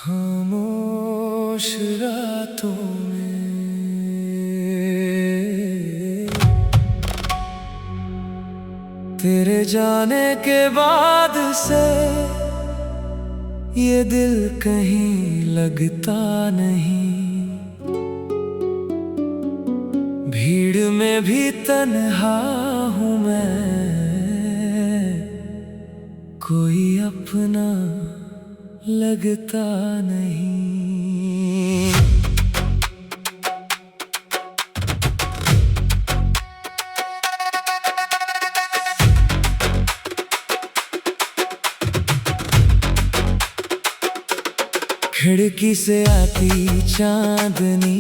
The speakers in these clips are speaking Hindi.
खामोश रातों में तेरे जाने के बाद से ये दिल कहीं लगता नहीं। भीड़ में भी तन्हा हूँ मैं, कोई अपना लगता नहीं। खिड़की से आती चांदनी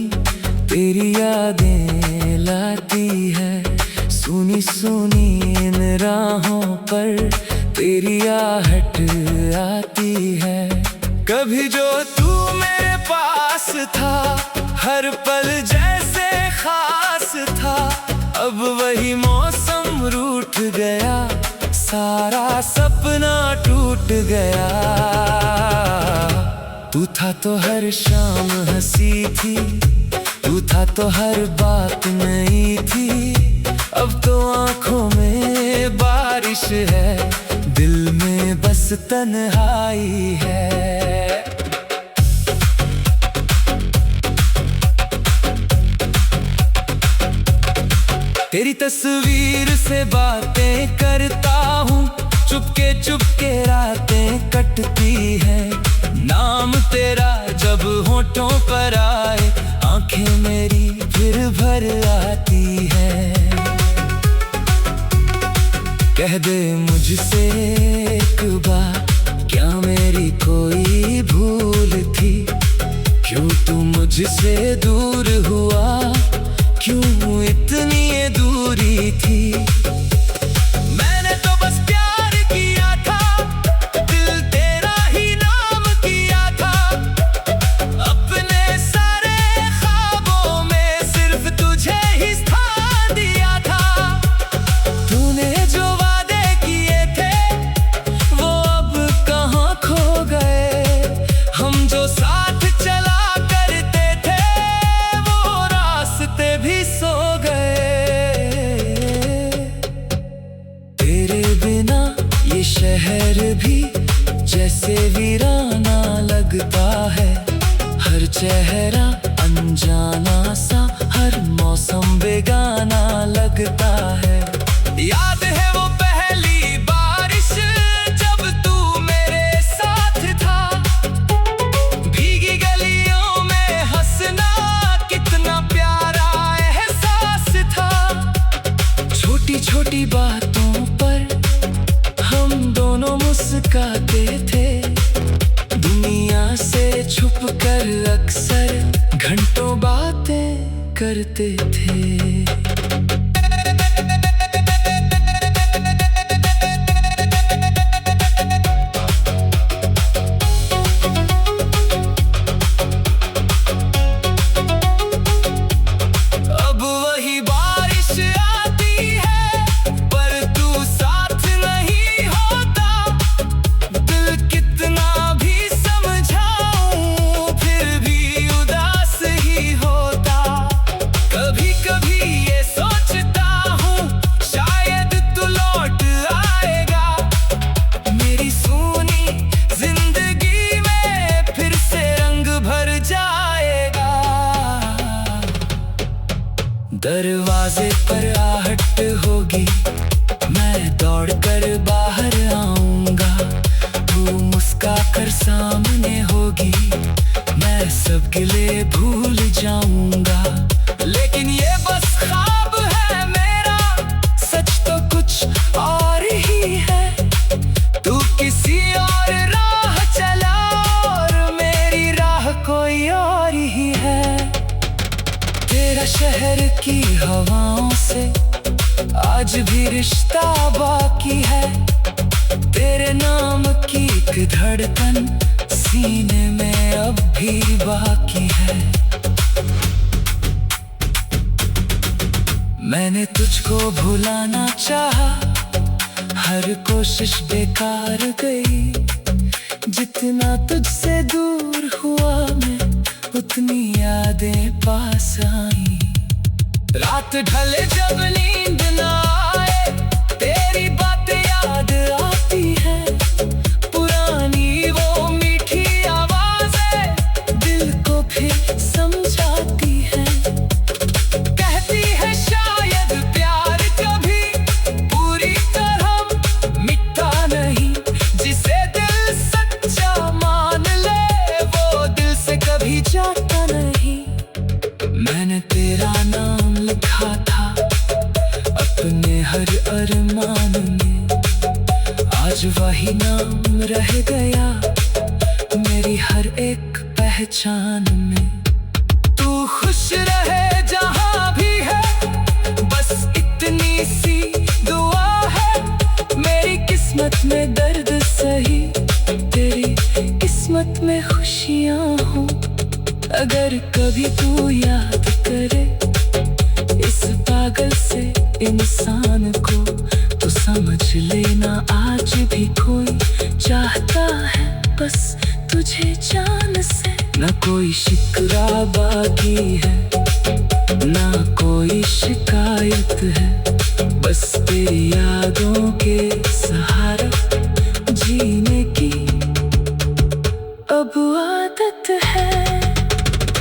तेरी यादें लाती है। सुनी सुनी इन राहों पर तेरी आहट आती है। कभी जो तू मेरे पास था, हर पल जैसे खास था। अब वही मौसम रूठ गया, सारा सपना टूट गया। तू था तो हर शाम हंसी थी, तू था तो हर बात नई थी। अब तो आंखों में बारिश है, दिल में बस तन्हाई है। तेरी तस्वीर से बातें करता हूँ, चुपके चुपके रातें कटती है। नाम तेरा जब होठों पर आए, आंखें मेरी फिर भर आती है। कह दे मुझसे एक बार, क्या मेरी कोई भूल थी? क्यों तू मुझसे दूर हुआ, क्यों इतनी ये दूरी थी? मैंने तो बस प्यार किया था, दिल तेरा ही नाम किया था। अपने सारे ख्वाबों में सिर्फ तुझे ही स्थान दिया था। तूने जो वादे किए थे वो अब कहाँ खो गए? हम जो साथ चला करते थे वो रास्ते भी सो गए। तेरे बिना ये शहर भी जैसे वीराना लगता है। हर चेहरा अनजाना सा, हर मौसम बेगाना लगता है। याद है वो पहली बारिश जब तू मेरे साथ था। भीगी गलियों में हंसना कितना प्यारा एहसास था। छोटी छोटी बातों पर हम दोनों मुस्कुराते थे। दुनिया से छुपकर अक्सर घंटों बातें करते थे। अब वही बारिश आती है पर तू साथ नहीं होता। दिल कितना भी समझाऊं फिर भी उदास ही होता। कभी कभी ये सोचता हूँ शायद तू लौट आएगा। मेरी सूनी जिंदगी में फिर से रंग भर जाएगा। दरवाजे पर आहट होगी, मैं दौड़कर बाहर आऊंगा। तू मुस्कुराकर सामने होगी, मैं सब गिले भूल जाऊंगा। लेकिन ये बस ख्वाब है मेरा, सच तो कुछ और ही है। तू किसी और राह चला और मेरी राह कोई और ही है। तेरा शहर की हवाओं से आज भी रिश्ता बाकी है। तेरे नाम की एक धड़कन सीने में अब भी बाकी है। मैंने तुझको भुलाना चाहा, हर कोशिश बेकार गई। जितना तुझसे दूर हुआ मैं, उतनी यादें पास आई। रात ढले जब नींद ना आए, तेरी बातें याद आती है। पुरानी वो मीठी आवाजें दिल को फिर समझाती है। कहती है शायद प्यार कभी पूरी तरह मिटता नहीं। जिसे दिल सच्चा मान ले, वो दिल से कभी जाता नहीं। मैंने तेरा नाम लिखा था अपने हर अरमान में, आज वही नाम रह गया मेरी हर एक पहचान में। तू खुश रहे जहां भी है, बस इतनी सी दुआ है। मेरी किस्मत में दर्द सही, तेरी किस्मत में खुशियां हो। अगर कभी तू याद करे इस पागल से इंसान को, तो समझ लेना आज भी कोई चाहता है बस तुझे जान से। ना कोई शिकवा बाकी है, ना कोई शिकायत है, बस तेरी यादों के सहारा जीने की अब आदत है।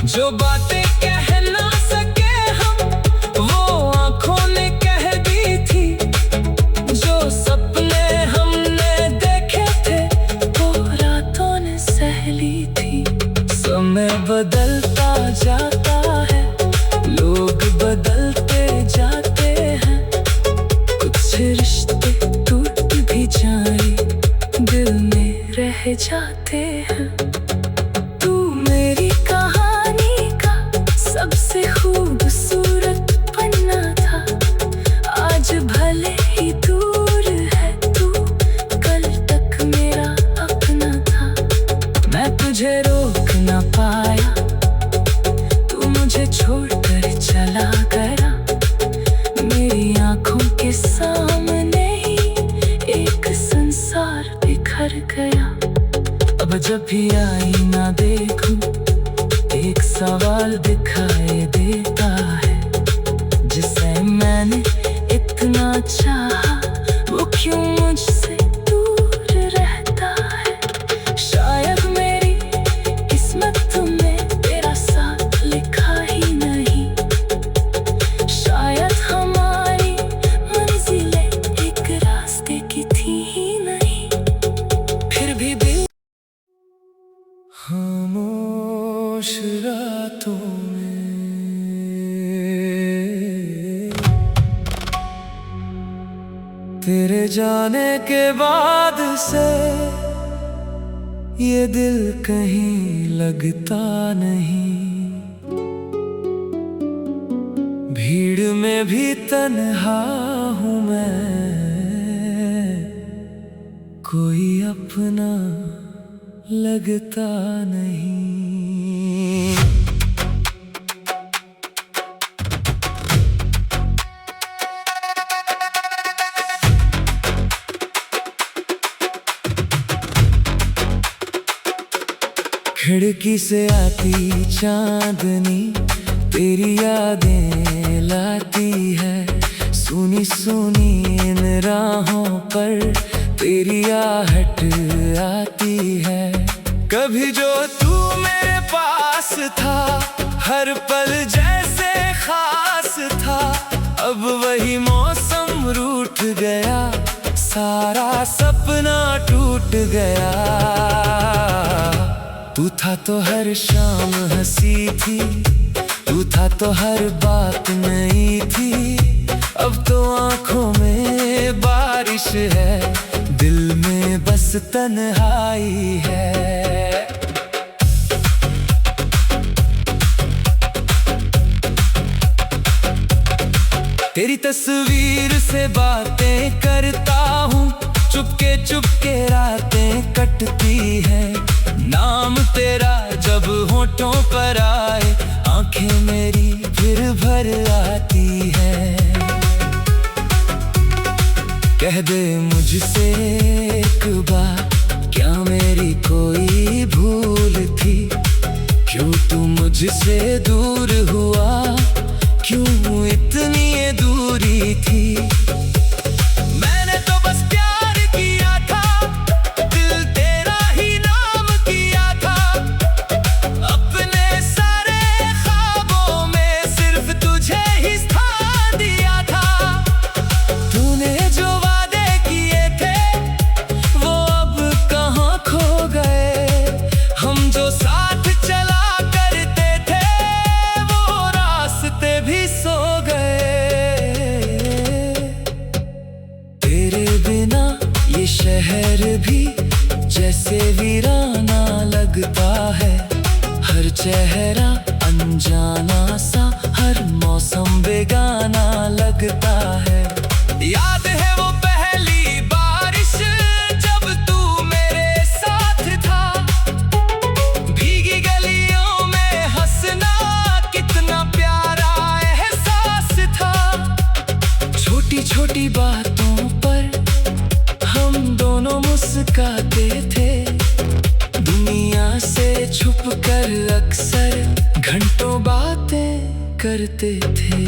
जो बातें कह ना सके हम, वो आंखों ने कह दी थी। जो सपने हमने देखे थे, वो रातों ने सह ली थी। समय बदलता जाता है, लोग बदलते जाते हैं। कुछ रिश्ते टूट भी जाए, दिल में रह जाते हैं। तू मेरी कहानी का सबसे खूबसूरत पन्ना था। आज भले ही दूर है तू, कल तक मेरा अपना था। मैं तुझे रोक ना पाया, तू मुझे छोड़कर चला गया। मेरी आंखों के सामने ही एक संसार बिखर गया। अब जब भी आईना देखूं, एक सवाल दिखाई देता है। जिसे मैंने इतना चाहा, वो क्यों मुझसे दूर रहता है। शायद मेरी किस्मत में तेरा साथ लिखा ही नहीं। शायद हमारी मंजिलें एक रास्ते की थी ही नहीं। फिर भी दिल खामोश रातों में तेरे जाने के बाद से ये दिल कहीं लगता नहीं। भीड़ में भी तन्हा हूँ मैं, कोई अपना लगता नहीं। खिड़की से आती चांदनी तेरी यादें लाती है। सुनी सुनी इन राहों पर तेरी आहट आती है। कभी जो तू मेरे पास था, हर पल जैसे खास था। अब वही मौसम रूठ गया, सारा सपना टूट गया। तू था तो हर शाम हंसी थी, तू था तो हर बात नई थी। अब तो आंखों में बारिश है, दिल में बस तन्हाई है। तेरी तस्वीर से बातें करता हूँ, चुपके चुपके रातें कटती है। नाम तेरा जब होठों पर आए, आंखें मेरी फिर भर आती है। कह दे मुझसे एक बार, क्या मेरी कोई तुझसे दूर हुआ, क्यों इतनी ये दूरी थी। मैंने तो बस प्यार किया था, दिल तेरा ही नाम किया था। अपने सारे ख्वाबों में सिर्फ तुझे ही स्थान दिया था। तूने जो वादे किए थे वो अब कहाँ खो गए। हम जो साथ चला करते थे वो रास्ते भी सो गए। तेरे बिना ये शहर भी जैसे वीराना लगता है। हर चेहरा अनजाना सा, हर मौसम बेगाना लगता है। याद है वो पहली बारिश जब तू मेरे साथ था। भीगी गलियों में हंसना कितना प्यारा एहसास था। छोटी छोटी बातों पर हम दोनों मुस्कुराते थे। दुनिया से छुपकर अक्सर घंटों बातें करते थे।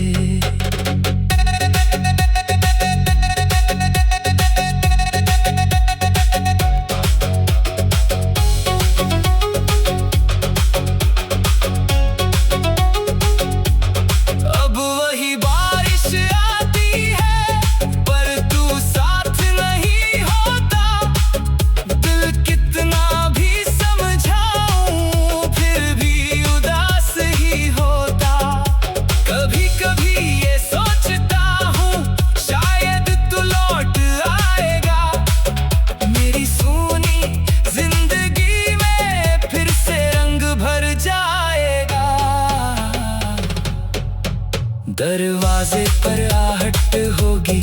दरवाजे पर आहट होगी,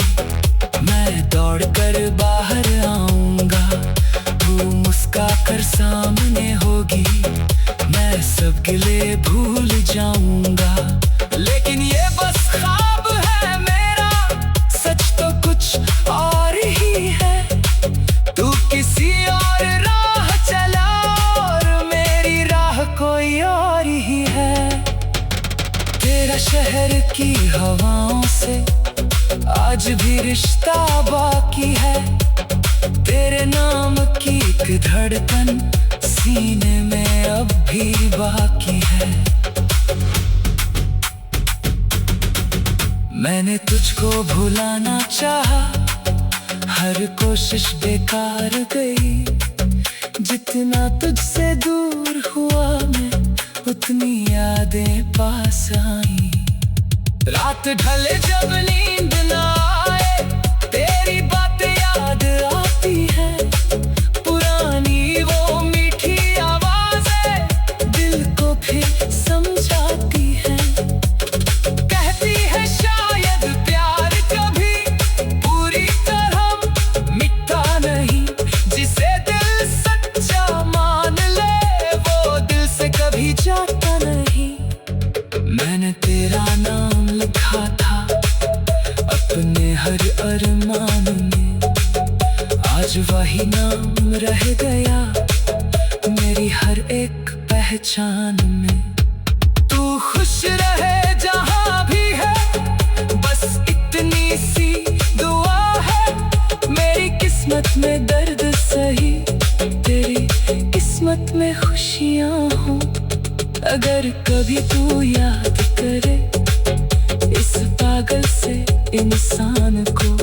मैं दौड़कर बाहर आऊंगा। तू मुस्कुराकर सामने होगी, मैं सब गिले भूल जाऊंगा। लेकिन ये बस ख्वाब है मेरा, सच तो कुछ और ही है। तू किसी और राह चला और मेरी राह कोई और ही है। तेरा शहर की हवाओं से आज भी रिश्ता बाकी है। तेरे नाम की एक धड़कन सीने में अब भी बाकी है। मैंने तुझको भुलाना चाहा, हर कोशिश बेकार गई। जितना तुझसे दूर हुआ मैं, उतनी यादें पास आई। रात ढले जब नींद ना आए, तेरी बातें याद आती है। पुरानी वो मीठी आवाजें दिल को फिर समझाती है। कहती है शायद प्यार कभी पूरी तरह मिटता नहीं। जिसे दिल सच्चा मान ले वो दिल से कभी जाता नहीं। मैंने तेरा नाम लिखा था अपने हर अरमान में। आज वही नाम रह गया मेरी हर एक पहचान में। तू खुश रहे जहां भी है, बस इतनी सी दुआ है। मेरी किस्मत में दर्द सही, तेरी किस्मत में खुशियां हो। अगर कभी तू याद करे इस पागल से इंसान को,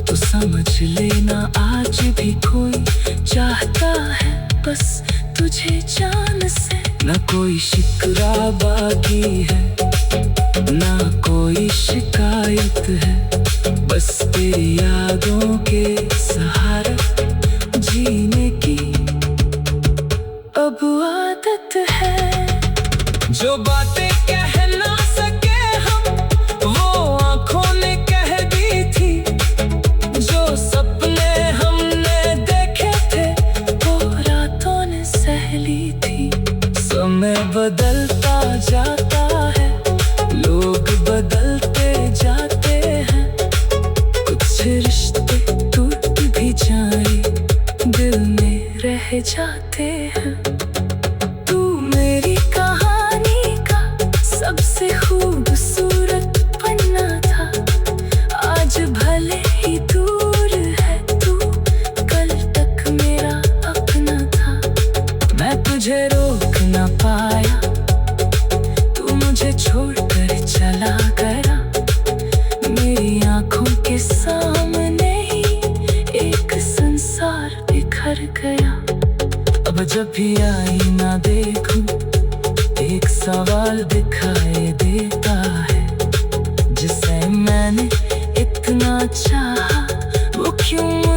तो समझ लेना आज भी कोई चाहता है बस तुझे जान से। ना कोई शिकवा बाकी है, ना कोई शिकायत है। बस तेरी यादों के सहारा जीने की अब आदत है। जो बातें कह ना सके हम, वो आंखों ने कह दी थी। जो सपने हमने देखे थे, वो रातों ने सह ली थी। समय बदलता जाता है, लोग बदलते जाते हैं। कुछ रिश्ते टूट भी जाए, दिल में रह जाते हैं। तू मेरी कहानी का तुझे रोक ना पाया, तू मुझे छोड़कर चला गया। मेरी आंखों के सामने ही एक संसार बिखर गया। अब जब भी आईना देखूं, एक सवाल दिखाई देता है, जिसे मैंने इतना चाहा वो क्यों